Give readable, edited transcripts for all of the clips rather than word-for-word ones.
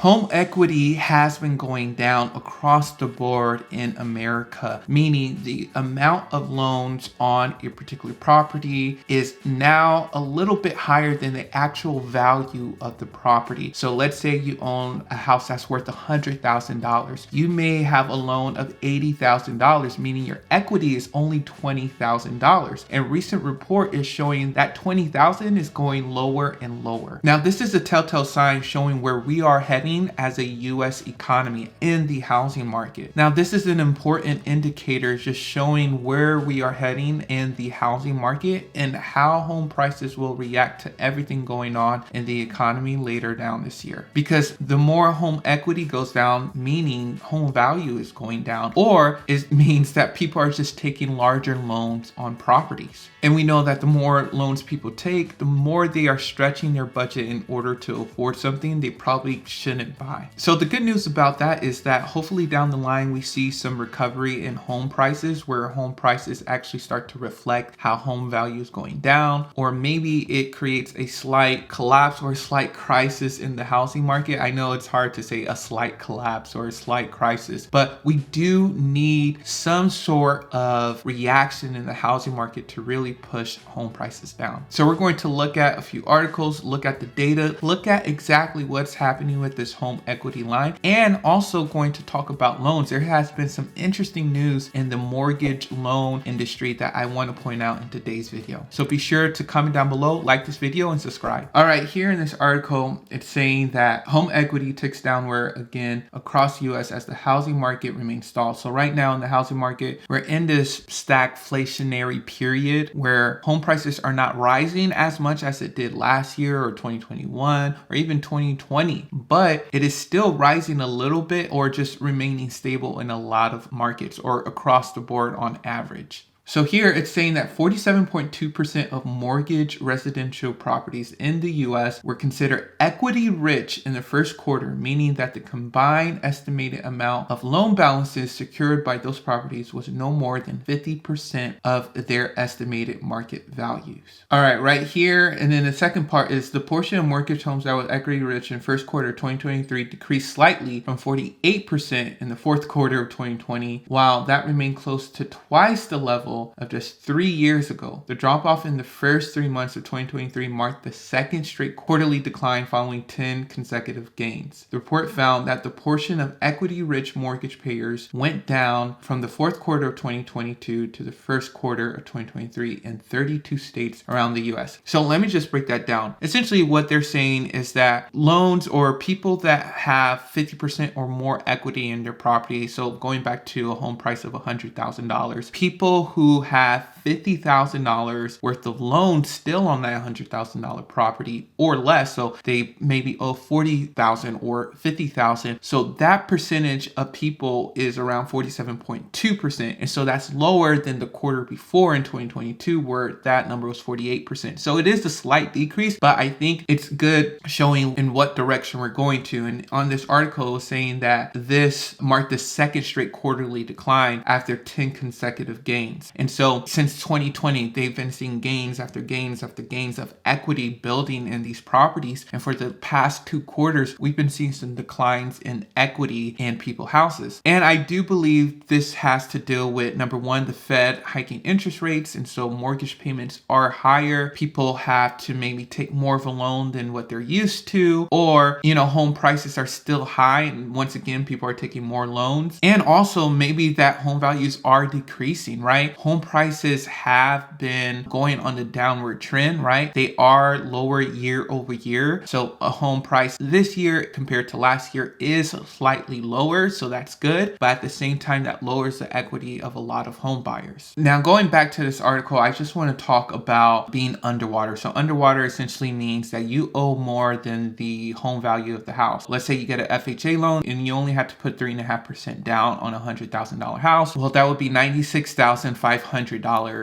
Home equity has been going down across the board in America, meaning the amount of loans on a particular property is now a little bit higher than the actual value of the property. So let's say you own a house that's worth $100,000. You may have a loan of $80,000, meaning your equity is only $20,000. And recent report is showing that $20,000 is going lower and lower. Now, this is a telltale sign showing where we are heading as a U.S. economy in the housing market. Now, this is an important indicator just showing where we are heading in the housing market and how home prices will react to everything going on in the economy later down this year. Because the more home equity goes down, meaning home value is going down, or it means that people are just taking larger loans on properties. And we know that the more loans people take, the more they are stretching their budget in order to afford something they probably shouldn't buy. So the good news about that is that hopefully down the line we see some recovery in home prices, where home prices actually start to reflect how home value is going down, or maybe it creates a slight collapse or a slight crisis in the housing market. I know it's hard to say a slight collapse or a slight crisis, but we do need some sort of reaction in the housing market to really push home prices down. So we're going to look at a few articles, look at the data, look at exactly what's happening with this home equity line, and also going to talk about loans. There has been some interesting news in the mortgage loan industry that I want to point out in today's video. So be sure to comment down below, like this video, and subscribe. All right, here in this article, it's saying that home equity ticks downward again across the US as the housing market remains stalled. So right now in the housing market, we're in this stagflationary period where home prices are not rising as much as it did last year or 2021 or even 2020, but it is still rising a little bit or just remaining stable in a lot of markets or across the board on average. So here it's saying that 47.2% of mortgage residential properties in the US were considered equity rich in the first quarter, meaning that the combined estimated amount of loan balances secured by those properties was no more than 50% of their estimated market values. All right here, and then the second part is the portion of mortgage homes that was equity rich in first quarter 2023 decreased slightly from 48% in the fourth quarter of 2020, while that remained close to twice the level of just 3 years ago. The drop off in the first 3 months of 2023 marked the second straight quarterly decline following 10 consecutive gains. The report found that the portion of equity-rich mortgage payers went down from the fourth quarter of 2022 to the first quarter of 2023 in 32 states around the US. So let me just break that down. Essentially what they're saying is that loans or people that have 50% or more equity in their property, so going back to a home price of $100,000, people who have $50,000 worth of loans still on that $100,000 property or less, so they maybe owe $40,000 or $50,000. So that percentage of people is around 47.2%, and so that's lower than the quarter before in 2022 where that number was 48%. So it is a slight decrease, but I think it's good showing in what direction we're going to. And on this article, it was saying that this marked the second straight quarterly decline after 10 consecutive gains. And so since 2020, they've been seeing gains after gains after gains of equity building in these properties. And for the past 2 quarters, we've been seeing some declines in equity in people's houses. And I do believe this has to deal with, number one, the Fed hiking interest rates. And so mortgage payments are higher. People have to maybe take more of a loan than what they're used to, or, home prices are still high. And once again, people are taking more loans. And also maybe that home values are decreasing, right? Home prices have been going on the downward trend, right? They are lower year over year. So a home price this year compared to last year is slightly lower. So that's good. But at the same time, that lowers the equity of a lot of home buyers. Now, going back to this article, I just want to talk about being underwater. So underwater essentially means that you owe more than the home value of the house. Let's say you get an FHA loan and you only have to put 3.5% down on a $100,000 house. Well, that would be $96,500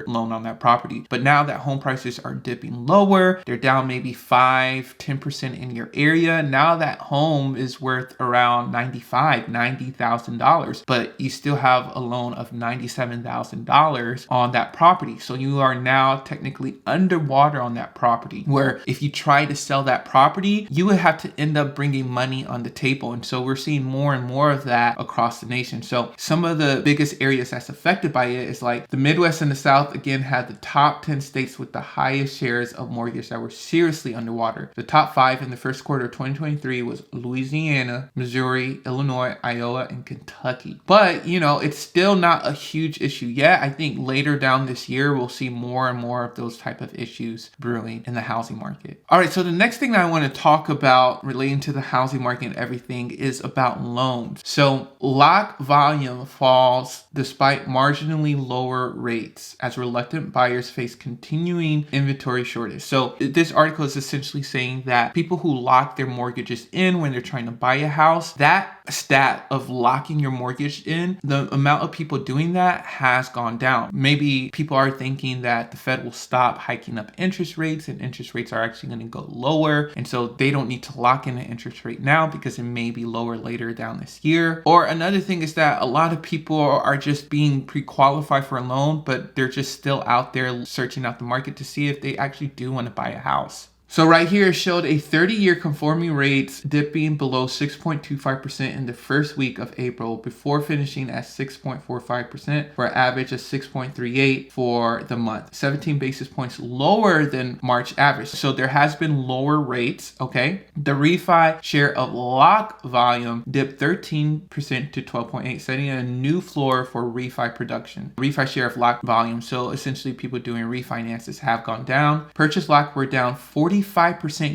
loan on that property. But now that home prices are dipping lower, they're down maybe 5-10% in your area. Now that home is worth around $90,000, but you still have a loan of $97,000 on that property. So you are now technically underwater on that property, where if you try to sell that property, you would have to end up bringing money on the table. And so we're seeing more and more of that across the nation. So some of the biggest areas that's affected by it is like the Midwest and the South, again, had the top 10 states with the highest shares of mortgage that were seriously underwater. The top 5 in the first quarter of 2023 was Louisiana, Missouri, Illinois, Iowa, and Kentucky. But, it's still not a huge issue yet. I think later down this year, we'll see more and more of those type of issues brewing in the housing market. All right, so the next thing that I want to talk about relating to the housing market and everything is about loans. So lock volume falls despite marginally lower rates as reluctant buyers face continuing inventory shortage. So this article is essentially saying that people who lock their mortgages in when they're trying to buy a house, that stat of locking your mortgage in, the amount of people doing that has gone down. Maybe people are thinking that the Fed will stop hiking up interest rates and interest rates are actually going to go lower. And so they don't need to lock in an interest rate now because it may be lower later down this year. Or another thing is that a lot of people are just being pre-qualified for a loan, but they're just still out there searching out the market to see if they actually do want to buy a house. So right here it showed a 30-year conforming rates dipping below 6.25% in the first week of April before finishing at 6.45% for an average of 6.38 for the month, 17 basis points lower than March average. So there has been lower rates, okay? The refi share of lock volume dipped 13% to 12.8, setting a new floor for refi production. Refi share of lock volume, so essentially people doing refinances, have gone down. Purchase lock were down 45%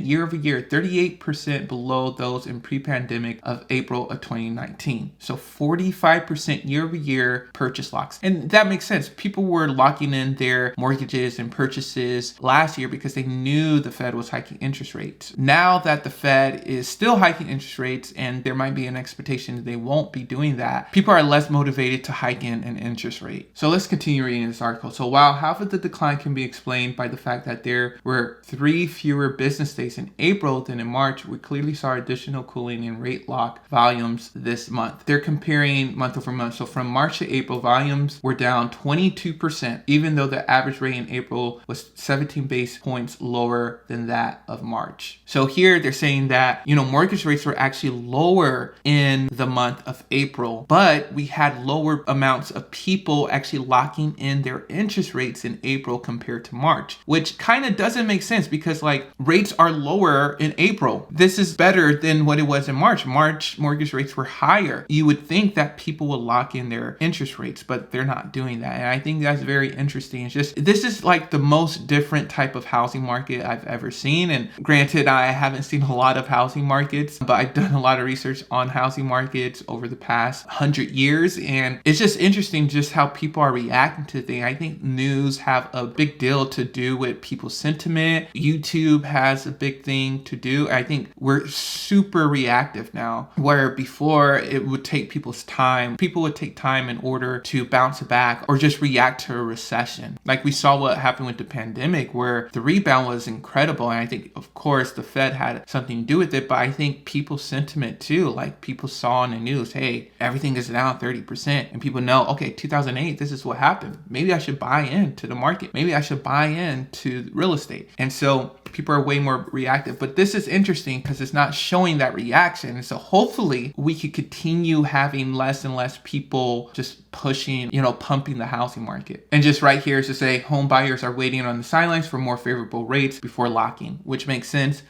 year over year, 38% below those in pre-pandemic of April of 2019. So 45% year over year purchase locks. And that makes sense. People were locking in their mortgages and purchases last year because they knew the Fed was hiking interest rates. Now that the Fed is still hiking interest rates and there might be an expectation that they won't be doing that, people are less motivated to hike in an interest rate. So let's continue reading this article. So while half of the decline can be explained by the fact that there were 3 fewer business days in April than in March, we clearly saw additional cooling in rate lock volumes this month. They're comparing month over month. So from March to April, volumes were down 22%, even though the average rate in April was 17 basis points lower than that of March. So here they're saying that, mortgage rates were actually lower in the month of April, but we had lower amounts of people actually locking in their interest rates in April compared to March, which kind of doesn't make sense because rates are lower in April. This is better than what it was in March. March mortgage rates were higher. You would think that people would lock in their interest rates, but they're not doing that. And I think that's very interesting. This is like the most different type of housing market I've ever seen. And granted, I haven't seen a lot of housing markets, but I've done a lot of research on housing markets over the past 100 years. And it's just interesting just how people are reacting to things. I think news have a big deal to do with people's sentiment. YouTube has a big thing to do. I think we're super reactive now, where before it would take people's time. People would take time in order to bounce back or just react to a recession. Like we saw what happened with the pandemic, where the rebound was incredible. And I think, of course, the Fed had something to do with it, but I think people's sentiment too, like people saw in the news, hey, everything is down 30%. And people know, okay, 2008, this is what happened. Maybe I should buy into the market. Maybe I should buy into real estate. And so people are way more reactive. But this is interesting because it's not showing that reaction. And so hopefully we could continue having less and less people just pushing, pumping the housing market. And just right here is to say home buyers are waiting on the sidelines for more favorable rates before locking, which makes sense.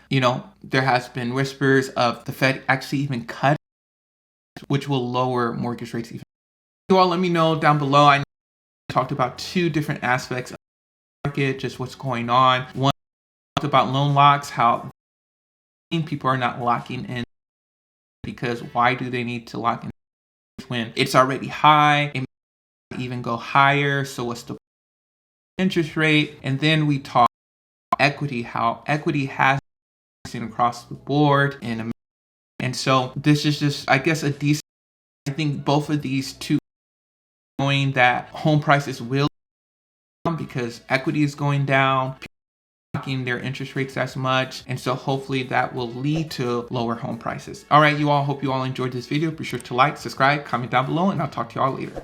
There has been whispers of the Fed actually even cut, which will lower mortgage rates even. You all let me know down below. I talked about 2 different aspects of the market, just what's going on. One, about loan locks, how people are not locking in because why do they need to lock in when it's already high? It may even go higher. So what's the interest rate? And then we talk about equity, how equity has been across the board in America. And so this is just, I guess, a decent, I think both of these two, knowing that home prices will because equity is going down, hiking their interest rates as much, and so hopefully that will lead to lower home prices. All right, you all, hope you all enjoyed this video. Be sure to like, subscribe, comment down below, and I'll talk to you all later.